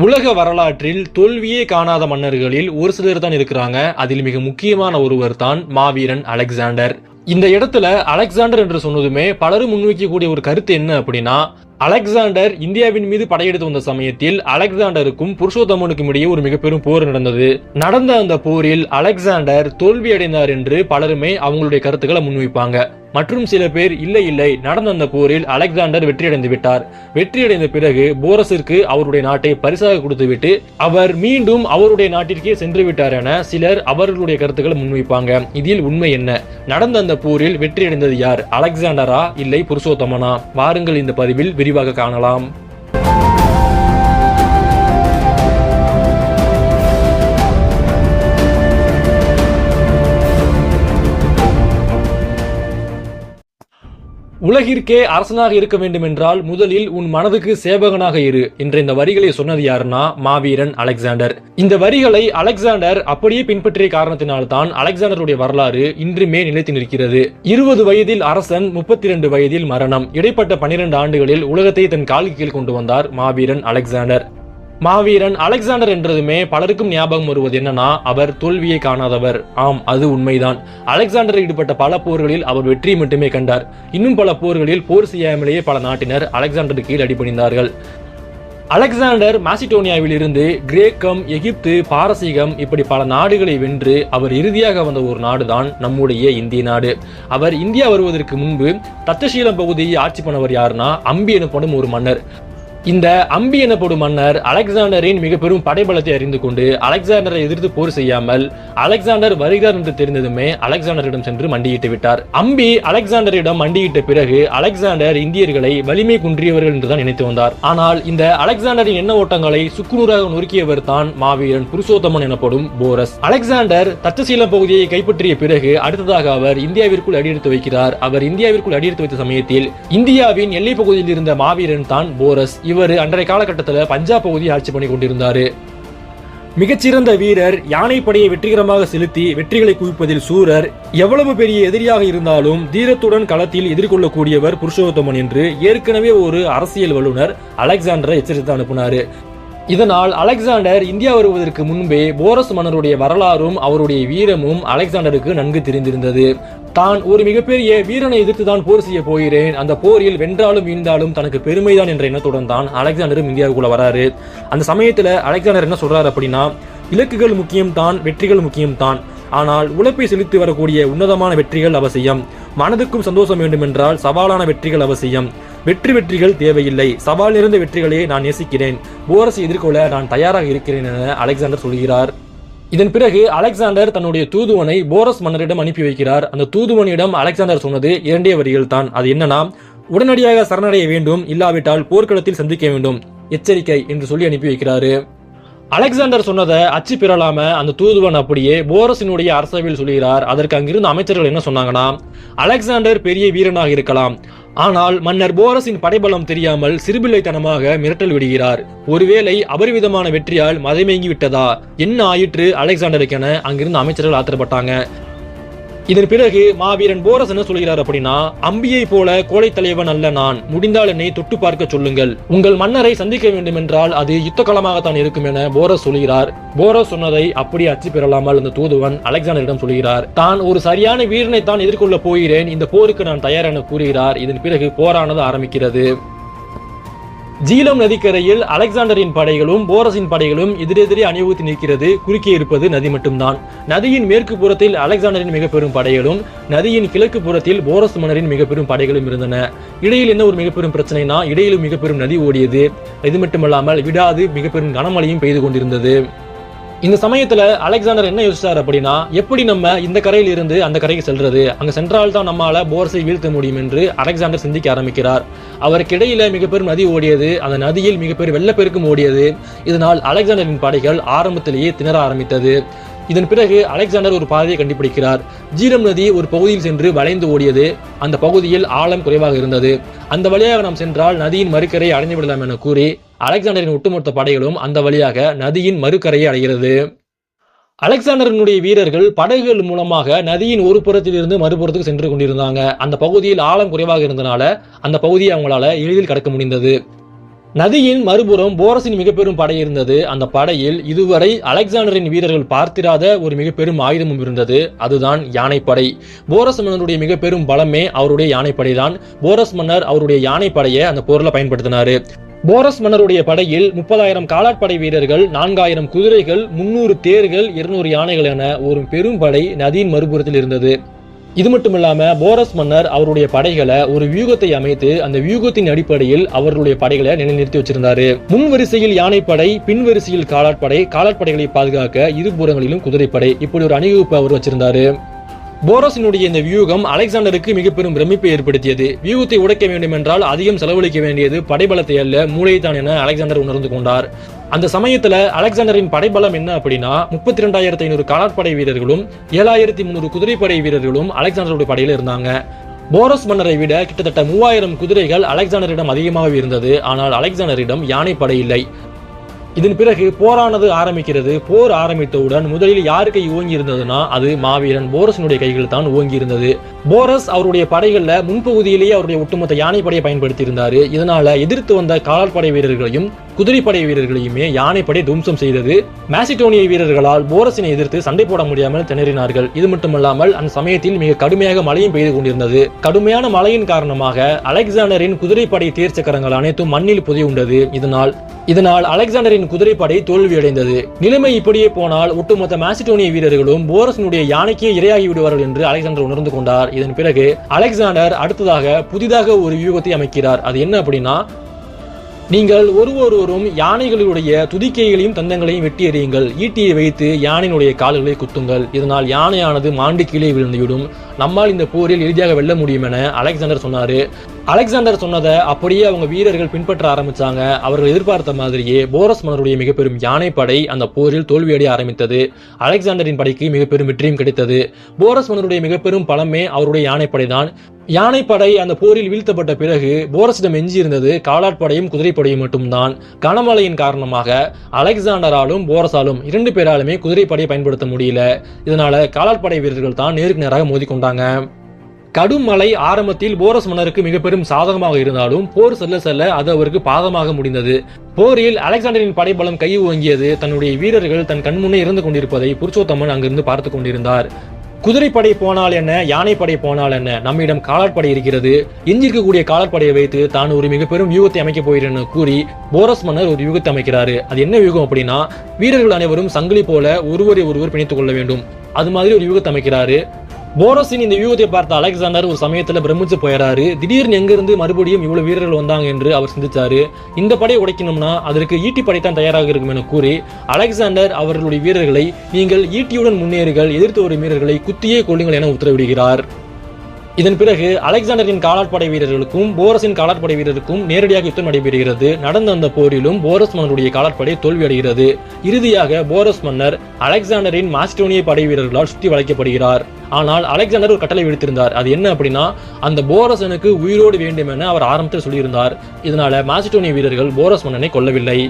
உலக வரலாற்றில் தோல்வியே காணாத மன்னர்களில் ஒரு சிலர் தான் இருக்கிறாங்க. அதில் மிக முக்கியமான ஒருவர் தான் மாவீரன் அலெக்சாண்டர். இந்த இடத்துல அலெக்சாண்டர் என்று சொன்னதுமே பலரும் முன்வைக்கக்கூடிய ஒரு கருத்து என்ன அப்படின்னா, அலெக்சாண்டர் இந்தியாவின் மீது படையெடுத்து வந்த சமயத்தில் அலெக்சாண்டருக்கும் புருஷோத்தமனுக்கும் இடையே ஒரு மிக பெரும் போர் நடந்தது. நடந்த அந்த போரில் அலெக்சாண்டர் தோல்வி அடைந்தார் என்று பலருமே அவங்களுடைய கருத்துக்களை முன்வைப்பாங்க. மற்றும் சில பேர் இல்லை நடந்த அந்த போரில் அலெக்சாண்டர் வெற்றியடைந்து விட்டார். வெற்றியடைந்த பிறகு போரஸிற்கு அவருடைய நாட்டை பரிசாக கொடுத்துவிட்டு அவர் மீண்டும் அவருடைய நாட்டிற்கே சென்று விட்டார் என சிலர் அவர்களுடைய கருத்துக்களை முன்வைப்பாங்க. இதில் உண்மை என்ன? நடந்த அந்த போரில் வெற்றியடைந்தது யார்? அலெக்சாண்டரா இல்லை புருஷோத்தமனா? வாருங்கள் இந்த பதிவில் விரிவாக காணலாம். உலகிற்கே அரசனாக இருக்க வேண்டும் என்றால் முதலில் உன் மனதுக்கு சேவகனாக இரு என்ற இந்த வரிகளை சொன்னது யாருன்னா மாவீரன் அலெக்சாண்டர். இந்த வரிகளை அலெக்சாண்டர் அப்படியே பின்பற்றிய காரணத்தினால்தான் அலெக்சாண்டருடைய வரலாறு இன்றுமே நிலைத்து நிற்கிறது. 20 வயதில் அரசன், 32 வயதில் மரணம். இடைப்பட்ட 12 ஆண்டுகளில் உலகத்தை தன் காலுக்கு கீழ் கொண்டு வந்தார் மாவீரன் அலெக்சாண்டர். மாவீரன் அலெக்சாண்டர் என்றதுமே பலருக்கும் ஞாபகம் வருவது என்னன்னா, அவர் தோல்வியை காணாதவர். ஆம், அது உண்மைதான். அலெக்சாண்டர் ஈடுபட்ட பல போர்களில் அவர் வெற்றி மட்டுமே கண்டார். இன்னும் பல போர்களில் போர் செய்யாமலேயே பல நாட்டினர் அலெக்சாண்டருக்கு கீழ் அடிபணிந்தார்கள். அலெக்சாண்டர் மாசிடோனியாவில் இருந்து கிரேக்கம், எகிப்து, பாரசீகம் இப்படி பல நாடுகளை வென்று அவர் இறுதியாக வந்த ஒரு நாடுதான் நம்முடைய இந்திய நாடு. அவர் இந்தியா வருவதற்கு முன்பு தட்சசீலம் பகுதியை ஆட்சி பண்ணவர் யாருன்னா அம்பி எனப்படும் ஒரு மன்னர். இந்த அம்பி எனப்படும் மன்னர் அலெக்சாண்டரின் மிக பெரும் படைபலத்தை அறிந்து கொண்டு அலெக்சாண்டரை எதிர்த்து போர் செய்யாமல் அலெக்சாண்டர் வருகிறார் என்று தெரிந்ததுமே அலெக்சாண்டரிடம் சென்று மண்டியிட்டு விட்டார். அம்பி அலெக்சாண்டரிடம் மண்டியிட்ட பிறகு அலெக்சாண்டர் இந்தியர்களை வலிமை குன்றியவர்கள் என்றுதான் நினைத்து வந்தார். ஆனால் இந்த அலெக்சாண்டரின் எண்ண ஓட்டங்களை சுக்குநூறாக நொறுக்கியவர் தான் மாவீரன் புருஷோத்தமன் எனப்படும் போரஸ். அலெக்சாண்டர் தட்சசீலம் பகுதியை கைப்பற்றிய பிறகு அடுத்ததாக அவர் இந்தியாவிற்குள் அடியெடுத்து வைக்கிறார். அவர் இந்தியாவிற்குள் அடியெடுத்து வைத்த சமயத்தில் இந்தியாவின் எல்லை பகுதியில் இருந்த மாவீரன் தான் போரஸ். இவர் அன்றைய காலகட்டத்தில் பஞ்சாப் பகுதியை ஆட்சி பண்ணி கொண்டிருந்தார். மிகச்சிறந்த வீரர், யானைப்படையை வெற்றிகரமாக செலுத்தி வெற்றிகளை குவிப்பதில் சூரர், எவ்வளவு பெரிய எதிரியாக இருந்தாலும் தீரத்துடன் களத்தில் எதிர்கொள்ளக்கூடியவர் புருஷோத்தமன் என்று ஏற்கனவே ஒரு அரசியல் வல்லுநர் அலெக்சாண்டரை எச்சரித்து அனுப்பினார். இதனால் அலெக்சாண்டர் இந்தியா வருவதற்கு முன்பே போரஸ் மன்னருடைய வரலாறும் அவருடைய வீரமும் அலெக்சாண்டருக்கு நன்கு தெரிந்திருந்தது. தான் ஒரு மிகப்பெரிய வீரனை எதிர்த்து தான் போர் செய்ய போகிறேன், அந்த போரில் வென்றாலும் வீழ்ந்தாலும் தனக்கு பெருமைதான் என்ற எண்ணத்துடன் தான் அலெக்சாண்டரும் இந்தியாவுக்குள்ள வராரு. அந்த சமயத்துல அலெக்சாண்டர் என்ன சொல்றாரு அப்படின்னா, இலக்குகள் முக்கியம் தான், வெற்றிகள் முக்கியம் தான், ஆனால் உழைப்பை செலுத்தி வரக்கூடிய உன்னதமான வெற்றிகள் அவசியம். மனதுக்கும் சந்தோஷம் வேண்டும் என்றால் சவாலான வெற்றிகள் அவசியம். வெற்றிகள் தேவையில்லை, சவால் நிறைந்த வெற்றிகளே நான் நேசிக்கிறேன். போரஸை எதிர்கொள்ள நான் தயாராக இருக்கிறேன் என அலெக்சாண்டர் சொல்கிறார். இதன் பிறகு அலெக்சாண்டர் தன்னுடைய தூதுவனை போரஸ் மன்னரிடம் அனுப்பி வைக்கிறார். அந்த தூதுவனிடம் அலெக்சாண்டர் சொன்னது 2 வரிகள் தான். அது என்னன்னா, உடனடியாக சரணடைய வேண்டும், இல்லாவிட்டால் போர்க்களத்தில் சந்திக்க வேண்டும், எச்சரிக்கை என்று சொல்லி அனுப்பி வைக்கிறாரு. அலெக்சாண்டர் சொன்னதை அச்சு பெறலாம அந்த தூதுவன் அப்படியே போரஸினுடைய அரசவையில் சொல்கிறார். அதற்கு அங்கிருந்த அமைச்சர்கள் என்ன சொன்னாங்கன்னா, அலெக்சாண்டர் பெரிய வீரனாக இருக்கலாம், ஆனால் மன்னர் போரஸின் படைபலம் தெரியாமல் சிறுபிள்ளைத்தனமாக மிரட்டல் விடுகிறார். ஒருவேளை அபரிவிதமான வெற்றியால் மதமேங்கி விட்டதா, என்ன ஆயிற்று அலெக்சாண்டருக்கு என அங்கிருந்த அமைச்சர்கள் ஆத்திரப்பட்டாங்க. இதன் பிறகு மாவீரன் போரஸ் என்ன சொல்கிறார் அப்படின்னா, அம்பியை போல கோழை தலைவன் அல்ல நான், முடிந்தால் என்னை தொட்டு பார்க்க சொல்லுங்கள், உங்கள் மன்னரை சந்திக்க வேண்டும் என்றால் அது யுத்த களமாகத்தான் இருக்கும் என போரஸ் சொல்கிறார். போரஸ் சொன்னதை அப்படியே அச்சு பெறலாமல் அந்த தூதுவன் அலெக்சாண்டரிடம் சொல்கிறார். தான் ஒரு சரியான வீரனை தான் எதிர்கொள்ள போகிறேன், இந்த போருக்கு நான் தயார் என கூறுகிறார். இதன் பிறகு போரானது ஆரம்பிக்கிறது. ஜீலம் நதிக்கரையில் அலெக்சாண்டரின் படைகளும் போரஸின் படைகளும் எதிரெதிரே அணிவகுத்து நிற்கிறது. குறுக்கே இருப்பது நதி மட்டும்தான். நதியின் மேற்கு புறத்தில் அலெக்சாண்டரின் மிக பெரும் படைகளும், நதியின் கிழக்கு புறத்தில் போரஸ் மன்னரின் மிக பெரும் படைகளும் இருந்தன. இடையில் என்ன ஒரு மிக பெரும் பிரச்சனைனா, இடையிலும் மிக பெரும் நதி ஓடியது. இது மட்டுமல்லாமல் விடாது மிக பெரும் கனமழையும் பெய்து கொண்டிருந்தது. இந்த சமயத்துல அலெக்சாண்டர் என்ன யோசிச்சார் அப்படின்னா, எப்படி நம்ம இந்த கரையில் இருந்து அந்த கரைக்கு செல்றது, அங்க சென்றால் தான் நம்மால போரஸை வீழ்த்த முடியும் என்று அலெக்சாண்டர் சிந்திக்க ஆரம்பிக்கிறார். அவருக்கு இடையில மிக பெரும் நதி ஓடியது. அந்த நதியில் மிக பெரும் வெள்ளப்பெருக்கும் ஓடியது. இதனால் அலெக்சாண்டரின் படைகள் ஆரம்பத்திலேயே திணற ஆரம்பித்தது. இதன் பிறகு அலெக்சாண்டர் ஒரு பாதையை கண்டுபிடிக்கிறார். ஜீரம் நதி ஒரு பகுதியில் சென்று வளைந்து ஓடியது. அந்த பகுதியில் ஆழம் குறைவாக இருந்தது. அந்த வழியாக நாம் சென்றால் நதியின் மறுக்கரை அடைந்து விடலாம் என கூறி அலெக்சாண்டரின் ஒட்டுமொத்த படைகளும் அந்த வழியாக நதியின் மறுக்கரையை அடைகிறது. அலெக்சாண்டரினுடைய வீரர்கள் படகுகள் மூலமாக நதியின் ஒரு புறத்தில் இருந்து மறுபுறத்துக்கு சென்று கொண்டிருந்தாங்க. அந்த பகுதியில் ஆழம் குறைவாக இருந்தனால அந்த பகுதியை அவங்களால எளிதில் கடக்க முடிந்தது. நதியின் மறுபுறம் போரஸின் மிக பெரும் படை இருந்தது. அந்த படையில் இதுவரை அலெக்சாண்டரின் வீரர்கள் பார்த்திராத ஒரு மிக பெரும் ஆயுதமும் இருந்தது. அதுதான் யானைப்படை. போரஸ் மன்னருடைய மிக பெரும் பலமே அவருடைய யானைப்படை தான். போரஸ் மன்னர் அவருடைய யானைப்படையை அந்த போர்ல பயன்படுத்தினாரு. போரஸ் மன்னருடைய படையில் 30,000 காலாட்படை வீரர்கள், 4,000 குதிரைகள், 300 தேர்கள், 200 யானைகள் என ஒரு பெரும் படை நதியின் மறுபுறத்தில் இருந்தது. இது மட்டுமில்லாம போரஸ் மன்னர் அவருடைய படைகளை ஒரு வியூகத்தை அமைத்து அந்த வியூகத்தின் அடிப்படையில் அவர்களுடைய படைகளை நிலைநிறுத்தி வச்சிருந்தாரு. முன் வரிசையில் யானைப்படை, பின் வரிசையில் காலாட்படை, காலாட்படைகளை பாதுகாக்க இருபுறங்களிலும் குதிரைப்படை, இப்படி ஒரு அணிவகுப்பு அவர் வச்சிருந்தாரு. போரஸினுடைய இந்த வியூகம் அலெக்சாண்டருக்கு மிக பெரும் பிரமிப்பை ஏற்படுத்தியது. வியூகத்தை உடைக்க வேண்டும் என்றால் அதிகம் செலவழிக்க வேண்டியது படைபலத்தை அல்ல, மூளையைத்தான் என அலெக்சாண்டர் உணர்ந்து கொண்டார். அந்த சமயத்துல அலெக்சாண்டரின் படைபலம் என்ன அப்படின்னா 32,500 காலாட்படை வீரர்களும் 7,300 குதிரைப்படை வீரர்களும் அலெக்சாண்டருடைய படையில இருந்தாங்க. போரஸ் மன்னரை விட கிட்டத்தட்ட 3000 குதிரைகள் அலெக்சாண்டரிடம் அதிகமாக இருந்தது. ஆனால் அலெக்சாண்டரிடம் யானைப்படை இல்லை. இதன் பிறகு போரானது ஆரம்பிக்கிறது. போர் ஆரம்பித்தவுடன் முதலில் யாரு கை ஓங்கி இருந்ததுன்னா அது மாவீரன் போரஸினுடைய கைகள் தான் ஓங்கி இருந்தது. போரஸ் அவருடைய படைகள்ல முன்பகுதியிலேயே அவருடைய ஒட்டுமொத்த யானைப்படையை பயன்படுத்தி இருந்தாரு. இதனால எதிர்த்து வந்த காலாட்படை வீரர்களையும் குதிரைப்படை வீரர்களையுமே யானைப்படை துவம்சம் செய்தது. மாசிடோனிய வீரர்களால் போரஸினை எதிர்த்து சண்டை போட முடியாமல் திணறினார்கள். இது மட்டுமல்லாமல் அந்த சமயத்தில் மிக கடுமையாக மழையும் பெய்து கொண்டிருந்தது. கடுமையான மழையின் காரணமாக அலெக்சாண்டரின் குதிரைப்படை தேர்ச்சக்கரங்கள் அனைத்தும் மண்ணில் புதையுண்டது. இதனால் அலெக்சாண்டரின் குதிரைப்படை தோல்வியடைந்தது. நிலைமை இப்படியே போனால் ஒட்டுமொத்த மாசிடோனிய வீரர்களும் போரஸினுடைய யானைக்கே இரையாகி விடுவார்கள் என்று அலெக்சாண்டர் உணர்ந்து கொண்டார். இதன் பிறகு அலெக்சாண்டர் அடுத்ததாக புதிதாக ஒரு வியூகத்தை அமைக்கிறார். அது என்ன அப்படின்னா, நீங்கள் ஒருவரும் யானைகளுடைய துதிக்கைகளையும் தந்தங்களையும் வெட்டி எறியுங்கள். ஈட்டியை வைத்து யானையினுடைய கால்களை குத்துங்கள். இதனால் யானையானது மாண்டு கீழே விழுந்துவிடும். நம்மால் இந்த போரில் எளிதாக வெல்ல முடியும் என அலெக்சாண்டர் சொன்னாரு. அலெக்சாண்டர் சொன்னதை அப்படியே அவங்க வீரர்கள் பின்பற்ற ஆரம்பிச்சாங்க. அவர்கள் எதிர்பார்த்த மாதிரியே போரஸ் மன்னருடைய மிக பெரும் யானைப்படை அந்த போரில் தோல்வியடைய ஆரம்பித்தது. அலெக்சாண்டரின் படைக்கு மிக பெரும் வெற்றியும் கிடைத்தது. போரஸ் மன்னருடைய மிக பெரும் பலமே அவருடைய யானைப்படை தான். யானைப்படை அந்த போரில் வீழ்த்தப்பட்ட பிறகு போரஸிடம் எஞ்சியிருந்தது காலாட்படையும் குதிரைப்படையும் மட்டும்தான். கனமழையின் காரணமாக அலெக்சாண்டராலும் போரஸாலும் 2 பேராலுமே குதிரைப்படையை பயன்படுத்த முடியல. இதனால காலாட்படை வீரர்கள் தான் நேருக்கு நேராக மோதிக்கொண்டாங்க. கடும் மழை ஆரம்பத்தில் போரஸ் மன்னருக்கு மிக பெரும் சாதகமாக இருந்தாலும் போர் செல்ல செல்ல அது அவருக்கு பாதமாக முடிந்தது. போரில் அலெக்சாண்டரின் படைபலம் கை ஓங்கியது. தன்னுடைய வீரர்கள் தன் கண்முன்னே இருந்து கொண்டிருப்பதை புருஷோத்தமன் அங்கிருந்து பார்த்து கொண்டிருந்தார். குதிரைப்படை போனால் என்ன, யானைப்படை போனால் என்ன, நம்மிடம் காலாட்படை இருக்கிறது. எஞ்சிருக்கக்கூடிய காலாட்படையை வைத்து தான் ஒரு மிக பெரும் வியூகத்தை அமைக்க போகிறேன்னு கூறி போரஸ் மன்னர் ஒரு வியூகத்தை அமைக்கிறாரு. அது என்ன வியூகம் அப்படின்னா, வீரர்கள் அனைவரும் சங்கிலி போல ஒருவரை ஒருவர் பிணைத்துக் கொள்ள வேண்டும். அது மாதிரி ஒரு வியூகத்தை அமைக்கிறாரு. போரஸின் இந்த வியூகத்தை பார்த்த அலெக்சாண்டர் ஒரு சமயத்துல பிரமிச்சு போயிறாரு. திடீர்னு எங்கிருந்து மறுபடியும் இவ்வளவு வீரர்கள் வந்தாங்க என்று அவர் சிந்திச்சாரு. இந்த படையை உடைக்கணும்னா அதற்கு ஈட்டி படைத்தான் தயாராக இருக்கும் என கூறி அலெக்சாண்டர் அவர்களுடைய வீரர்களை, நீங்கள் ஈட்டியுடன் முன்னேறுகள், எதிர்த்து வரும் வீரர்களை குத்தியே கொள்ளுங்கள் என உத்தரவிடுகிறார். இதன் பிறகு அலெக்சாண்டரின் காலாட்படை வீரர்களுக்கும் போரஸின் காலாட்படை வீரருக்கும் நேரடியாக யுத்தம் நடைபெறுகிறது. நடந்த அந்த போரிலும் போரஸ் மன்னருடைய காலாட்படை தோல்வியடைகிறது. இறுதியாக போரஸ் மன்னர் அலெக்சாண்டரின் மாசிடோனிய படை வீரர்களால் சுற்றி வளைக்கப்படுகிறார். ஆனால் அலெக்சாண்டர் ஒரு கட்டளை விடுத்திருந்தார். அது என்ன அப்படின்னா, அந்த போரஸனுக்கு உயிரோடு வேண்டும் என அவர் ஆரம்பத்தில் சொல்லியிருந்தார். இதனால மாசிடோனிய வீரர்கள் போரஸ் மன்னனை கொல்லவில்லை.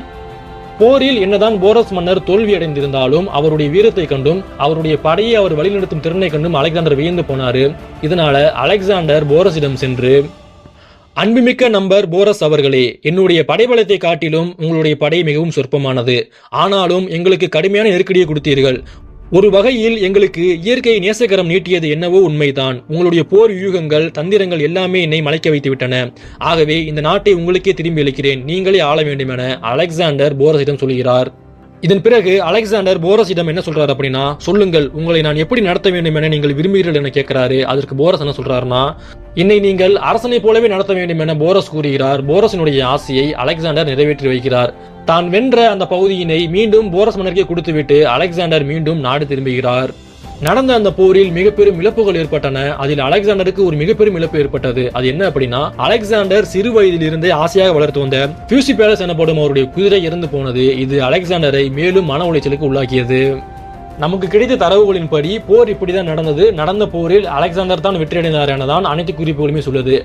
போரில் என்னதான் போரஸ் மன்னர் தோல்வி அடைந்திருந்தாலும் அவருடைய வீரத்தை கண்டும் அவருடைய படையை அவர் வழிநடத்தும் திறனை கண்டும் அலெக்சாண்டர் வியந்து போனாரு. இதனால அலெக்சாண்டர் போரஸிடம் சென்று, அன்புமிக்க நம்பர் போரஸ் அவர்களே, என்னுடைய படைபலத்தை காட்டிலும் உங்களுடைய படை மிகவும் சொற்பமானது. ஆனாலும் எங்களுக்கு கடுமையான நெருக்கடியை கொடுத்தீர்கள். ஒரு வகையில் எங்களுக்கு இயற்கை நேசகரம் நீட்டியது என்னவோ உண்மைதான். உங்களுடைய போர் வியூகங்கள், தந்திரங்கள் எல்லாமே என்னை மலைக்க வைத்து விட்டன. ஆகவே இந்த நாட்டை உங்களுக்கே திரும்பி அளிக்கிறேன், நீங்களே ஆள வேண்டும் என அலெக்சாண்டர் போரஸிடம் சொல்கிறார். இதன் பிறகு அலெக்சாண்டர் போரஸிடம் என்ன சொல்றாரு அப்படின்னா, சொல்லுங்கள், உங்களை நான் எப்படி நடத்த வேண்டும் என நீங்கள் விரும்புகிறீர்கள் என கேட்கிறாரு. அதற்கு போரஸ் என்ன சொல்றாருன்னா, என்னை நீங்கள் அரசனை போலவே நடத்த வேண்டும் என போரஸ் கூறுகிறார். போரஸினுடைய ஆசையை அலெக்சாண்டர் நிறைவேற்றி வைக்கிறார். தான் வென்ற அந்த பகுதியினை மீண்டும் போரஸ் மன்னருக்கே கொடுத்துவிட்டு அலெக்சாண்டர் மீண்டும் நாடு திரும்புகிறார். நடந்த அந்த போரில் மிக பெரும் இழப்புகள் ஏற்பட்டன. அதில் அலெக்சாண்டருக்கு ஒரு மிக பெரும் இழப்பு ஏற்பட்டது. அது என்ன அப்படின்னா, அலெக்சாண்டர் சிறு வயதிலிருந்தே ஆசையாக வளர்த்து வந்த பியூசிபேலஸ் எனப்படும் அவருடைய குதிரை இறந்து போனது. இது அலெக்சாண்டரை மேலும் மன உளைச்சலுக்கு உள்ளாக்கியது. நமக்கு கிடைத்த தரவுகளின்படி போர் இப்படிதான் நடந்தது. நடந்த போரில் அலெக்சாண்டர் தான் வெற்றியடைந்தார் எனதான் அனைத்து குறிப்புகளுமே சொல்லுது.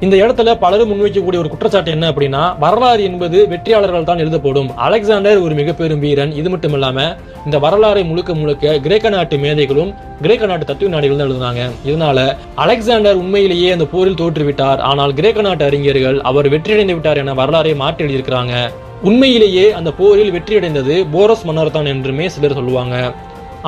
இந்த இடத்துல பலரும் முன்வைக்கக்கூடிய ஒரு குற்றச்சாட்டு என்ன அப்படின்னா, வரலாறு என்பது வெற்றியாளர்கள் தான் எழுதப்படும். அலெக்சாண்டர் ஒரு மிக பெரும் வீரன். இது மட்டும் இல்லாம இந்த வரலாறை முழுக்க முழுக்க கிரேக்க நாட்டு மேதைகளும் கிரேக்க நாட்டு தத்துவ நாடுகள் தான் எழுதுனாங்க. இதனால அலெக்சாண்டர் உண்மையிலேயே அந்த போரில் தோற்றுவிட்டார். ஆனால் கிரேக்க நாட்டு அறிஞர்கள் அவர் வெற்றியடைந்து விட்டார் என வரலாறை மாற்றி எழுதியிருக்கிறாங்க. உண்மையிலேயே அந்த போரில் வெற்றியடைந்தது போரஸ் மன்னர் தான் என்றுமே சிலர் சொல்லுவாங்க.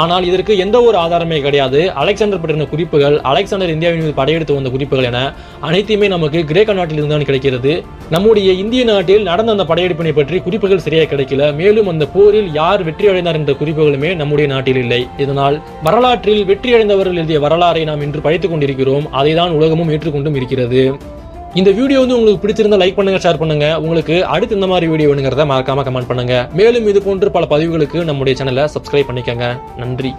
ஆனால் இதற்கு எந்த ஒரு ஆதாரமே கிடையாது. அலெக்சாண்டர் பற்றின குறிப்புகள், அலெக்சாண்டர் இந்தியாவின் மீது படையெடுத்து வந்த குறிப்புகள் என அனைத்துமே நமக்கு கிரேக்க நாட்டில் இருந்தான் கிடைக்கிறது. நம்முடைய இந்திய நாட்டில் நடந்த அந்த படையெடுப்பினை பற்றி குறிப்புகள் சரியாக கிடைக்கல. மேலும் அந்த போரில் யார் வெற்றி அடைந்தார் என்ற குறிப்புகளுமே நம்முடைய நாட்டில் இல்லை. இதனால் வரலாற்றில் வெற்றி அடைந்தவர்கள் எழுதிய வரலாறை நாம் இன்று படித்துக் கொண்டிருக்கிறோம். அதை தான் உலகமும் ஏற்றுக்கொண்டும் இருக்கிறது. இந்த வீடியோ உங்களுக்கு பிடிச்சிருந்தா லைக் பண்ணுங்க, ஷேர் பண்ணுங்க. உங்களுக்கு அடுத்து இந்த மாதிரி வீடியோ வேணுங்கிறத மறக்காம கமெண்ட் பண்ணுங்க. மேலும் இது போன்று பல பதிவுகளுக்கு நம்முடைய சேனலை சப்ஸ்கிரைப் பண்ணிக்கங்க. நன்றி.